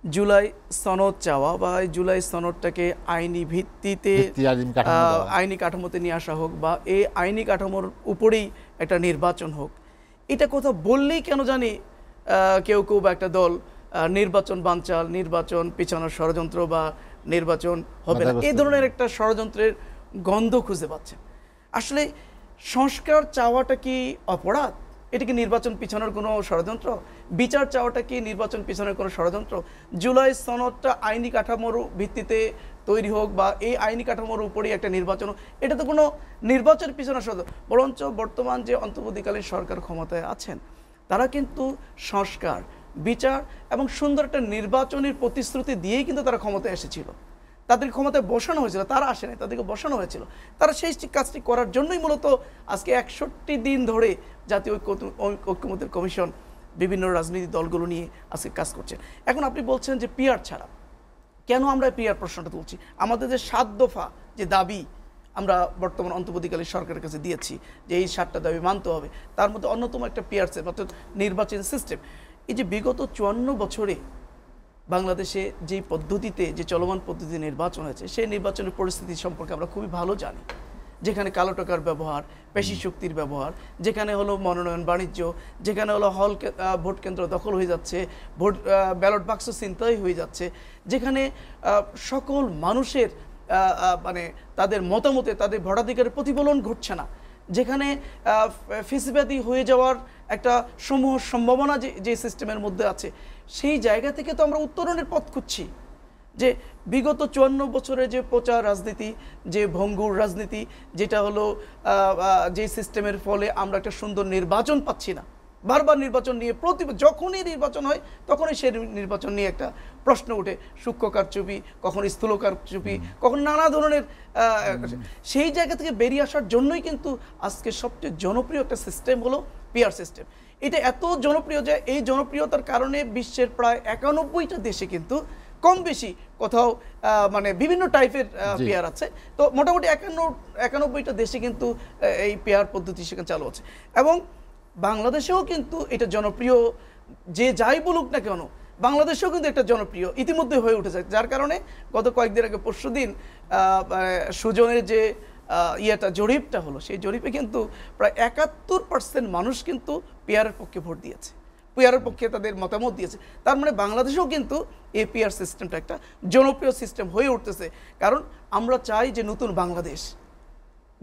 জুলাই সনদ চাওয়া বা জুলাই সনদটাকে আইনি ভিত্তিতে আইনি কাঠামোতে নিয়ে আসা হোক বা এই আইনি কাঠামোর উপরেই একটা নির্বাচন হোক, এটা কথা বললেই কেন জানি কেউ কেউ বা একটা দল নির্বাচন বানচাল, নির্বাচন পিছানোর ষড়যন্ত্র বা নির্বাচন হবে না, এই ধরনের একটা ষড়যন্ত্রের গন্ধ খুঁজে পাচ্ছে। আসলে সংস্কার চাওয়াটা কি অপরাধ? এটা কি নির্বাচন পিছানোর কোনো ষড়যন্ত্র? বিচার চাওয়াটা কি নির্বাচন পিছানোর কোনো ষড়যন্ত্র? জুলাই সনদটা আইনি কাঠামোর ভিত্তিতে তৈরি হোক বা এই আইনি কাঠামোর উপরেই একটা নির্বাচন হোক, এটা তো কোনো নির্বাচন পিছানোর ষড়যন্ত্র। বরঞ্চ বর্তমান যে অন্তর্বর্তীকালীন সরকার ক্ষমতায় আছেন তারা কিন্তু সংস্কার, বিচার এবং সুন্দর একটা নির্বাচনের প্রতিশ্রুতি দিয়েই কিন্তু তারা ক্ষমতায় এসেছিল। তাদের ক্ষমতায় বসানো হয়েছিল, তারা আসেনি, তাদেরকে বসানো হয়েছিল। তারা সেই কাজটি করার জন্যই মূলত আজকে 61 দিন ধরে জাতীয় ঐক্যমত্যের কমিশন বিভিন্ন রাজনৈতিক দলগুলো নিয়ে আজকে কাজ করছে। এখন আপনি বলছেন যে পিআর ছাড়া কেন আমরা পিআর প্রশ্নটা তুলছি? আমাদের যে 7 দফা যে দাবি আমরা বর্তমান অন্তর্বর্তীকালীন সরকারের কাছে দিয়েছি যে এই 7টা দাবি মানতে হবে, তার মধ্যে অন্যতম একটা পিআর অর্থাৎ নির্বাচন সিস্টেম। এই যে বিগত 54 বছরে বাংলাদেশে যে পদ্ধতিতে যে চলমান পদ্ধতি নির্বাচন হয়েছে সেই নির্বাচনের পরিস্থিতি সম্পর্কে আমরা খুবই ভালো জানি। যেখানে কালো টাকার ব্যবহার, পেশি শক্তির ব্যবহার, যেখানে হলো মনোনয়ন বাণিজ্য, যেখানে হলো ভোট কেন্দ্র দখল হয়ে যাচ্ছে, ব্যালট বাক্স ছিনতাই হয়ে যাচ্ছে, যেখানে সকল মানুষের মানে তাদের মতামতে তাদের ভোটাধিকারের প্রতিফলন ঘটছে না, যেখানে ফিসবাদী হয়ে যাওয়ার একটা সমূহ সম্ভাবনা যে সিস্টেমের মধ্যে আছে, সেই জায়গা থেকে তো আমরা উত্তরণের পথ খুঁজছি। যে বিগত 54 বছরে যে প্রচার রাজনীতি, যে ভঙ্গুর রাজনীতি, যেটা হলো যে সিস্টেমের ফলে আমরা একটা সুন্দর নির্বাচন পাচ্ছি না, বারবার নির্বাচন নিয়ে যখনই নির্বাচন হয় তখনই সেই নির্বাচন নিয়ে একটা প্রশ্ন ওঠে, সূক্ষ্ম কারচুপি, কখন স্থূল কারচুপি, কখন নানা ধরনের। সেই জায়গা থেকে বেরিয়ে আসার জন্যই কিন্তু আজকে সবচেয়ে জনপ্রিয় একটা সিস্টেম হলো পিআর সিস্টেম। এটা এত জনপ্রিয় যে এই জনপ্রিয়তার কারণে বিশ্বের প্রায় 91টা দেশে কিন্তু কম বেশি কোথাও মানে বিভিন্ন টাইপের পিআর আছে। তো মোটামুটি 91টা দেশে কিন্তু এই পিআর পদ্ধতি সেখানে চালু আছে এবং বাংলাদেশেও কিন্তু এটা জনপ্রিয়। যে যাই বলুক না কেন, বাংলাদেশেও কিন্তু একটা জনপ্রিয় ইতিমধ্যে হয়ে উঠেছে, যার কারণে গত কয়েকদিন আগে পরশুদিন সুজনের যে জরিপটা হলো, সেই জরিপে কিন্তু প্রায় 71% মানুষ কিন্তু পিআরের পক্ষে ভোট দিয়েছে, পিআরের পক্ষে তাদের মতামত দিয়েছে। তার মানে বাংলাদেশেও কিন্তু এই পিআর সিস্টেমটা একটা জনপ্রিয় সিস্টেম হয়ে উঠতেছে। কারণ আমরা চাই যে নতুন বাংলাদেশ,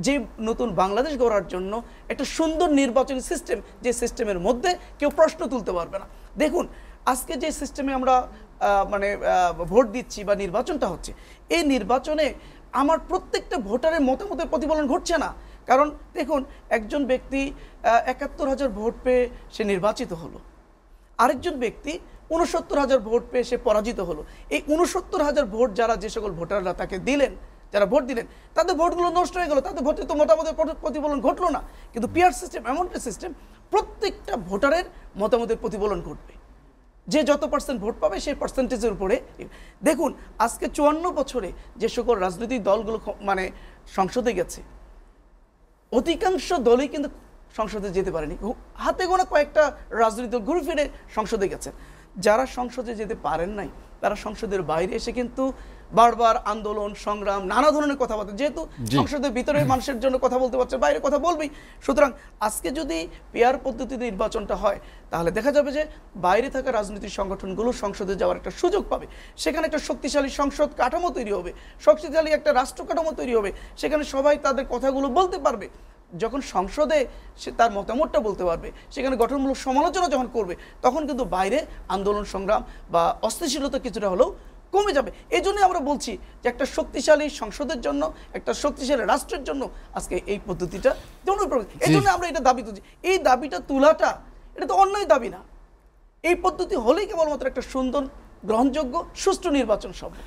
যে নতুন বাংলাদেশ গড়ার জন্য একটা সুন্দর নির্বাচনী সিস্টেম, যে সিস্টেমের মধ্যে কেউ প্রশ্ন তুলতে পারবে না। দেখুন আজকে যে সিস্টেমে আমরা মানে ভোট দিচ্ছি বা নির্বাচনটা হচ্ছে, এই নির্বাচনে আমার প্রত্যেকটা ভোটারের মতামতের প্রতিফলন ঘটছে না। কারণ দেখুন একজন ব্যক্তি 71,000 ভোট পেয়ে সে নির্বাচিত হলো, আরেকজন ব্যক্তি 69,000 ভোট পেয়ে সে পরাজিত হলো। এই 69,000 ভোট যারা যে সকল ভোটাররা তাকে দিলেন, যারা ভোট দিলেন, তাদের ভোটগুলো নষ্ট হয়ে গেল, তাদের ভোটে তো মতামতের প্রতিফলন ঘটলো না। কিন্তু পিআর সিস্টেম এমন একটা সিস্টেম, প্রত্যেকটা ভোটারের মতামতের প্রতিফলন ঘটবে, যে যত পার্সেন্ট ভোট পাবে সেই পার্সেন্টেজের উপরে। দেখুন আজকে 54 বছরে যে সকল রাজনৈতিক দলগুলো মানে সংসদে গেছে, অধিকাংশ দলই কিন্তু সংসদে যেতে পারেনি। হাতে গোনা কয়েকটা রাজনৈতিক দল ঘুরে ফিরে সংসদে গেছেন। যারা সংসদে যেতে পারেন নাই তারা সংসদের বাইরে এসে কিন্তু বারবার আন্দোলন সংগ্রাম নানা ধরনের কথাবার্তা, যেহেতু সংসদের ভিতরে মানুষের জন্য কথা বলতে পারছে, বাইরে কথা বলবেই। সুতরাং আজকে যদি পিআর পদ্ধতিতে নির্বাচনটা হয় তাহলে দেখা যাবে যে বাইরে থাকা রাজনৈতিক সংগঠনগুলো সংসদে যাওয়ার একটা সুযোগ পাবে, সেখানে একটা শক্তিশালী সংসদ কাঠামো তৈরি হবে, শক্তিশালী একটা রাষ্ট্র কাঠামো তৈরি হবে, সেখানে সবাই তাদের কথাগুলো বলতে পারবে। যখন সংসদে সে তার মতামতটা বলতে পারবে, সেখানে গঠনমূলক সমালোচনা যখন করবে, তখন কিন্তু বাইরে আন্দোলন সংগ্রাম বা অস্থিতিশীলতা কিছুটা হলেও কমে যাবে। এই জন্যই আমরা বলছি যে একটা শক্তিশালী সংসদের জন্য, একটা শক্তিশালী রাষ্ট্রের জন্য আজকে এই পদ্ধতিটা জনপ্রিয়। এই জন্য আমরা এটা দাবি তুলছি। এই দাবিটা তোলাটা এটা তো অন্যায় দাবি না, এই পদ্ধতি হলেই কেবলমাত্র একটা সুন্দর, গ্রহণযোগ্য, সুষ্ঠু নির্বাচন সম্ভব।